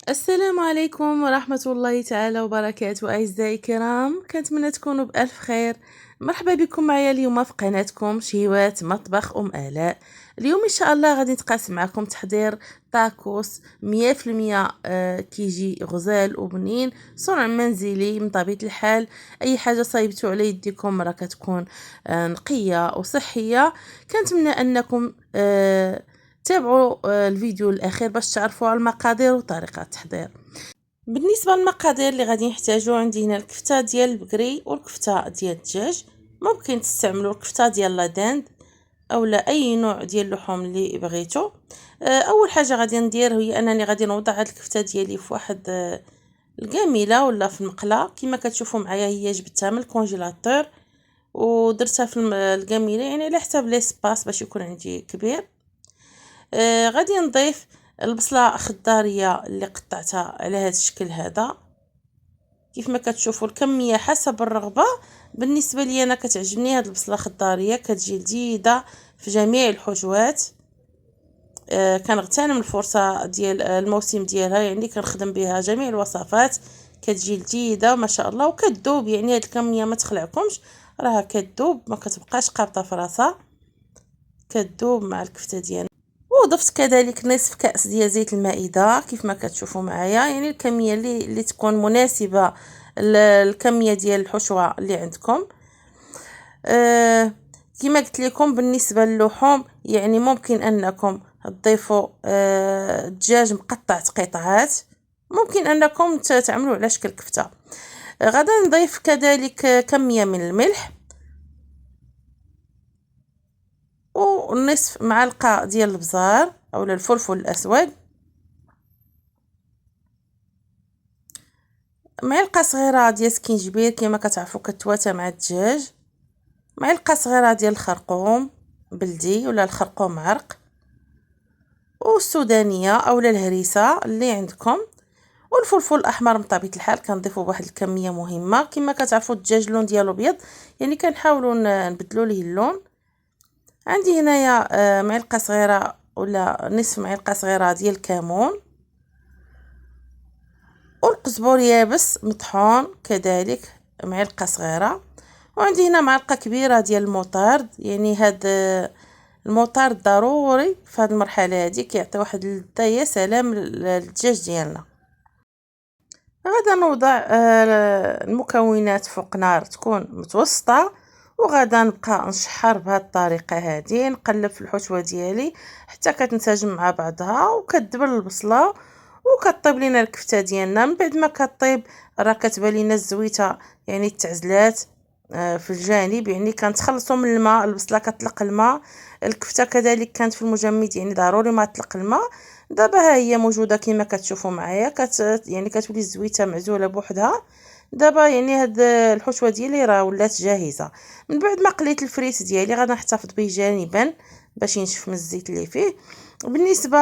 السلام عليكم ورحمة الله تعالى وبركاته أعزائي الكرام، كنتمنى تكونوا بألف خير. مرحبا بكم معايا اليوم في قناتكم شهيوات مطبخ آلاء. اليوم إن شاء الله غادي نتقاسم معكم تحضير طاكوس 100% كيجي غزال وبنين، صنع منزلي من طبيعة الحال. أي حاجة صايبتو على يديكم راه كتكون نقية وصحية. كنتمنى أنكم تابعوا الفيديو الاخير باش تعرفوا على المقادير وطريقه التحضير. بالنسبه للمقادير اللي غادي نحتاجو، عندي هنا الكفته ديال البقري والكفته ديال الدجاج. ممكن تستعملوا الكفته ديال لادند اولا اي نوع ديال اللحوم اللي بغيتو. اول حاجه غادي ندير هي انني غادي نوضع هاد الكفته ديالي في واحد القامله ولا في المقله كما كتشوفوا معايا. هي جبتها من الكونجيلاتور ودرتها في القامله، يعني على حساب ليسباس باش يكون عندي كبير. غادي نضيف البصله خضاريه اللي قطعتها على هذا الشكل هذا. كيف ما كتشوفوا الكميه حسب الرغبه. بالنسبه لي انا كتعجبني هذه البصله خضاريه، كتجي لذيذه في جميع الحشوات. كنغتنم الفرصه ديال الموسم ديالها، يعني كنخدم بها جميع الوصفات. كتجي لذيذه ما شاء الله وكتذوب، يعني هذه الكميه ما تخلعكمش، راها كتذوب ما كتبقاش قابطه في راسها، كتذوب مع الكفته ديالنا. وضفت كذلك نصف كأس ديال زيت المائدة كيف ما كتشوفوا معايا، يعني الكميه اللي تكون مناسبه الكميه ديال الحشوه اللي عندكم. كما قلت لكم بالنسبه للحوم، يعني ممكن انكم تضيفوا دجاج مقطع قطعات، ممكن انكم تعملوا على شكل كفته. غدا نضيف كذلك كميه من الملح ونصف معلقه ديال البزار اولا الفلفل الاسود، معلقه صغيره ديال سكينجبير كما كتعرفوا كتواتى مع الدجاج، معلقه صغيره ديال الخرقوم بلدي ولا الخرقوم عرق، والسودانيه اولا الهريسه اللي عندكم، والفلفل الاحمر من طبيعه الحال كنضيفوا بواحد الكميه مهمه. كما كتعرفوا الدجاج اللون ديالو ابيض، يعني كنحاولوا نبدلوا ليه اللون. عندي هنايا معلقه صغيره ولا نصف معلقه صغيره ديال الكمون، والقزبر يابس مطحون كذلك معلقه صغيره. وعندي هنا معلقه كبيره ديال المطارد، يعني هاد المطارد ضروري في هاد المرحله هادي، كيعطي واحد اللذه يا سلام للدجاج ديالنا. غادا نوضع المكونات فوق نار تكون متوسطه، وغادا نبقى نشحر بهذه الطريقه هذه، نقلب في الحشوه ديالي حتى كتنسجم مع بعضها وكتدبل البصله وكطيب لينا الكفته ديالنا. من بعد ما كطيب راه كتبان لينا الزويته، يعني التعزلات في الجانب، يعني كنتخلصوا من الماء، البصله كتطلق الماء، الكفته كذلك كانت في المجمد يعني ضروري ما تطلق الماء. دابا ها هي موجوده كما كتشوفوا معايا، يعني كتولي الزويته معزوله بوحدها. دابا يعني هاد الحشوه ديالي راه ولات جاهزه. من بعد ما قليت الفريت ديالي غادي نحتفظ به جانبا باش ينشف من الزيت اللي فيه. بالنسبه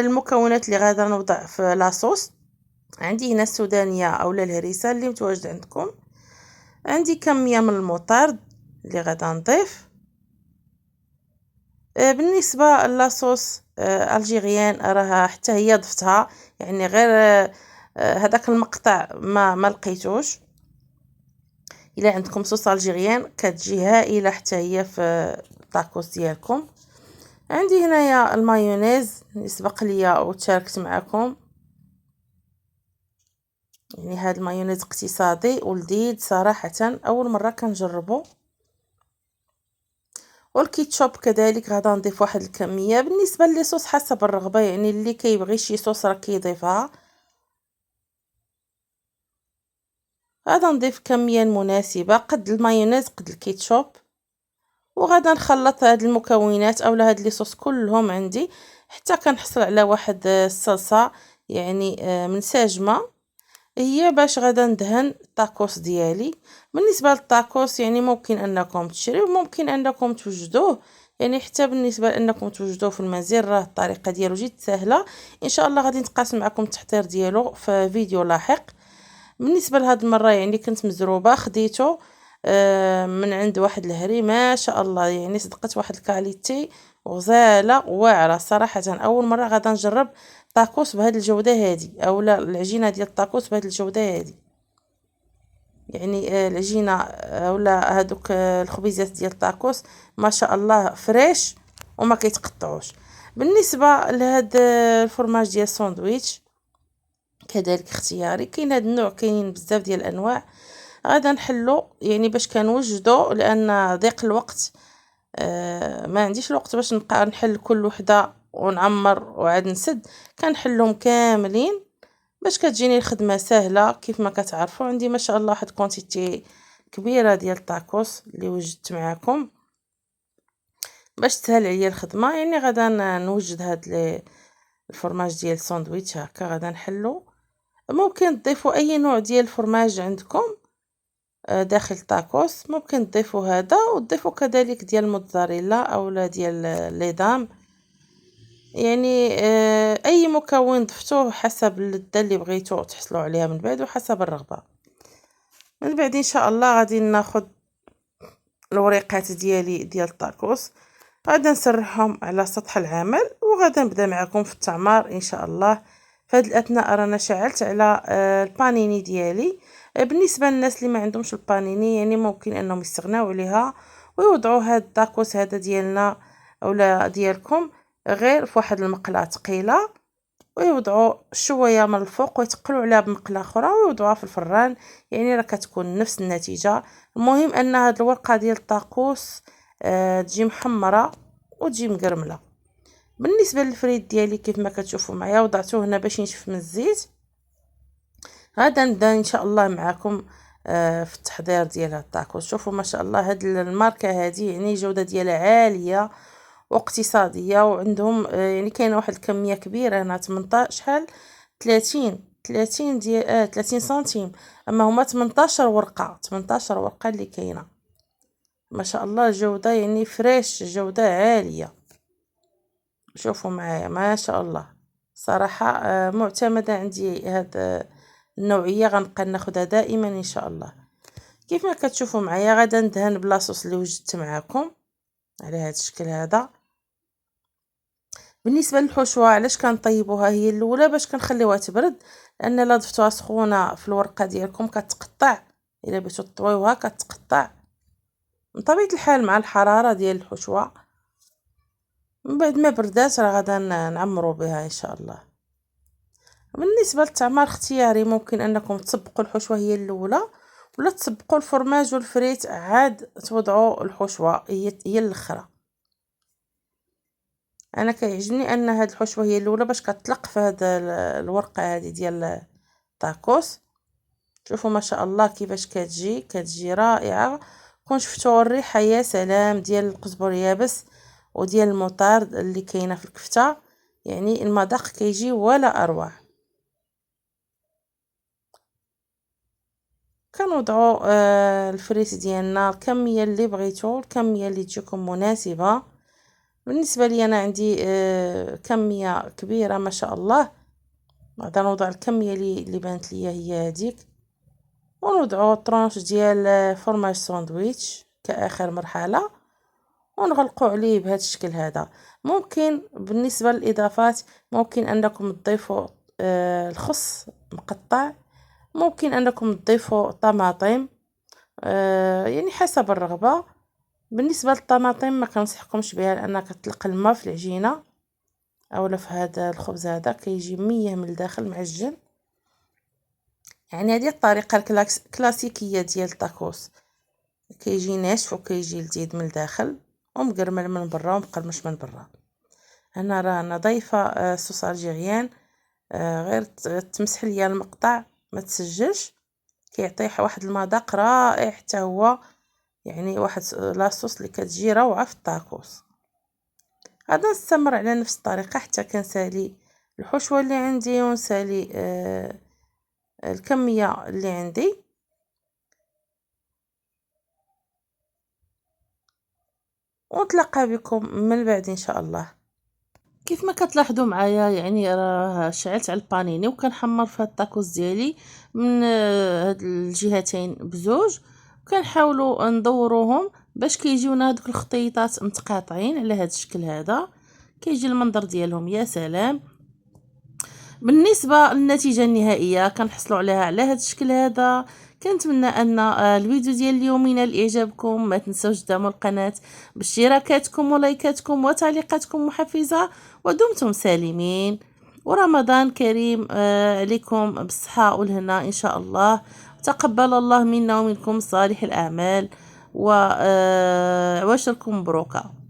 للمكونات اللي غادا نوضع في لاصوص، عندي هنا السودانيه اولا الهريسه اللي متواجد عندكم، عندي كميه من المطارد اللي غادا نضيف. بالنسبه لاصوص الجيريان راها حتى هي ضفتها، يعني غير هذاك المقطع ما لقيتوش. الا عندكم صوص الجيريان كتجي هائله حتى هي في الطاكوس ديالكم. عندي هنايا المايونيز اللي سبق ليا وتشاركت معكم، يعني هذا المايونيز اقتصادي ولذيذ صراحه، اول مره كنجربه. والكيتشوب كذلك غادا نضيف واحد الكميه. بالنسبه للصوص حسب الرغبه، يعني اللي كيبغي شي صوص راه كيضيفها. غادا نضيف كميه مناسبه قد المايونيز قد الكيتشوب، وغادا نخلط هاد المكونات اولا هاد لي صوص كلهم عندي حتى كنحصل على واحد الصلصه يعني منسجمه، هي باش غادا ندهن الطاكوس ديالي. بالنسبه للطاكوس يعني ممكن انكم تشريوه، ممكن انكم توجدوه، يعني حتى بالنسبه لانكم توجدوه في المنزل راه الطريقه ديالو جد سهله. ان شاء الله غادي نتقاسم معكم التحضير ديالو في فيديو لاحق. بالنسبه لهاد المره يعني كنت مزروبه، خديته من عند واحد الهري ما شاء الله، يعني صدقت واحد الكاليتي غزاله واعره صراحه. اول مره غادا نجرب طاكوس بهذه الجوده هذه، اولا العجينه ديال الطاكوس بهذه الجوده هذه. يعني العجينه اولا هذوك الخبيزات ديال الطاكوس ما شاء الله فريش وما كيتقطعوش. بالنسبه لهاد الفرماج ديال الساندويتش كذلك اختياري، كاين هاد النوع، كاينين بزاف ديال الانواع. غادا نحلو يعني باش كنوجدو، لان ضيق الوقت ما عنديش الوقت باش نبقى نحل كل وحده ونعمر وعاد نسد. كنحلهم كاملين باش كتجيني الخدمه سهله. كيف ما كتعرفوا عندي ما شاء الله واحد كونتيتي كبيره ديال الطاكوس اللي وجدت معاكم باش تسهل عليا الخدمه. يعني غادا نوجد هاد الفرماج ديال الساندويتش هكا غادا نحلو. ممكن تضيفوا اي نوع ديال الفرماج عندكم داخل الطاكوس، ممكن تضيفوا هذا وتضيفوا كذلك ديال الموتزاريلا اولا ديال ليدام. يعني اي مكون ضفتوه حسب اللذه اللي بغيتو تحصلوا عليها من بعد وحسب الرغبه. من بعد ان شاء الله غادي ناخذ الوريقات ديالي ديال الطاكوس، غادا نسرحهم على سطح العمل وغادا نبدا معكم في التعمار ان شاء الله. في هذه الاثناء رانا شعلت على البانيني ديالي. بالنسبه للناس اللي ما عندهمش البانيني يعني ممكن انهم يستغناو عليها ويوضعوا هذا الطاكوس هذا ديالنا اولا ديالكم غير في واحد المقله ثقيله، ويوضعوا شويه من الفوق ويتقلوا عليها بمقله اخرى ويوضعوها في الفران. يعني راه كتكون نفس النتيجه. المهم ان هاد الورقه ديال الطاكوس تجي محمره وتجي مقرمله. بالنسبه للفريت ديالي كيف ما كتشوفوا معايا وضعته هنا باش ينشف من الزيت. غادا نبدا ان شاء الله معكم في التحضير ديال هاد الطاكوس. شوفوا ما شاء الله هاد الماركه هذه يعني الجوده ديالها عاليه واقتصاديه، وعندهم يعني كاينه واحد الكميه كبيره هنا 18 شحال 30 ديال 30 سنتيم، اما هما 18 ورقه 18 ورقه اللي كاينه. ما شاء الله الجوده يعني فريش، جوده عاليه. شوفوا معايا ما شاء الله صراحه معتمده عندي هاد النوعيه، غنبقى ناخذها دائما ان شاء الله. كيف ما كتشوفوا معايا غادا ندهن بلاصوص اللي وجدت معاكم على هذا الشكل هذا. بالنسبه للحشوه علاش كنطيبوها هي الاولى باش كنخليوها تبرد، لان الا ضفتوها سخونه في الورقه ديالكم كتقطع. الا بغيتو تطويوها كتقطع من طبيعه الحال مع الحراره ديال الحشوه. من بعد ما بردات راه غادا نعمروا بها ان شاء الله. بالنسبه للتعمار اختياري، ممكن انكم تسبقوا الحشوه هي الاولى ولا تسبقوا الفرماج والفريت عاد توضعوا الحشوه هي الاخرى. انا كيعجبني ان هاد الحشوه هي الاولى باش كتطلق في هاد الورقه هذه ديال الطاكوس. شوفوا ما شاء الله كيفاش كتجي رائعه. كون شفتوا الريحه يا سلام ديال القزبر يابس وديال المطارد اللي كاينه في الكفته، يعني المذاق كيجي ولا اروع. كنوضعوا الفريت ديالنا الكميه اللي بغيتو، الكميه اللي تجيكم مناسبه. بالنسبه لي انا عندي كميه كبيره ما شاء الله. غادا نوضع الكميه اللي بانت ليا هي هذيك، ونوضعوا طرونش ديال فرماج ساندويتش كاخر مرحله ونغلقوا عليه بهذا الشكل هذا. ممكن بالنسبه للاضافات ممكن انكم تضيفوا الخس مقطع، ممكن انكم تضيفوا طماطم يعني حسب الرغبه. بالنسبه للطماطم ما كنصحكمش بها لانها كتطلق الماء في العجينه اولا في هذا الخبز هذا كيجي ميه من الداخل معجن. يعني هذه الطريقه الكلاسيكيه ديال الطاكوس، كيجي ناشف وكيجي لذيذ من الداخل ومقرمل من برا ومقرمش من برا. هنا رانا ضايفه صوص الجيريان غير تمسح ليا المقطع ما تسجلش، كيعطي واحد المذاق رائع حتى هو. يعني واحد لاصوص اللي كتجي روعه في الطاكوس. غادا نستمر على نفس الطريقه حتى كنسالي الحشوه اللي عندي ونسالي الكميه اللي عندي. ونتلاقى بكم من بعد ان شاء الله. كيف ما كتلاحظوا معايا يعني راه شعلت على البانيني وكنحمر في الطاكوس ديالي من هاد الجهتين بزوج، وكنحاولوا ندوروهم باش كيجيونا هذوك الخطيطات متقاطعين على هذا الشكل هذا. كيجي المنظر ديالهم يا سلام. بالنسبة للنتيجة النهائية كنحصلوا عليها على هذا الشكل هذا. كنتمنى ان الفيديو ديال اليوم ينال اعجابكم. ما تنسوش تدعموا القناة باشتراكاتكم ولايكاتكم وتعليقاتكم محفزة، ودمتم سالمين، ورمضان كريم عليكم بالصحة والهنا ان شاء الله. تقبل الله منا ومنكم صالح الاعمال، وعواشركم مبروكة.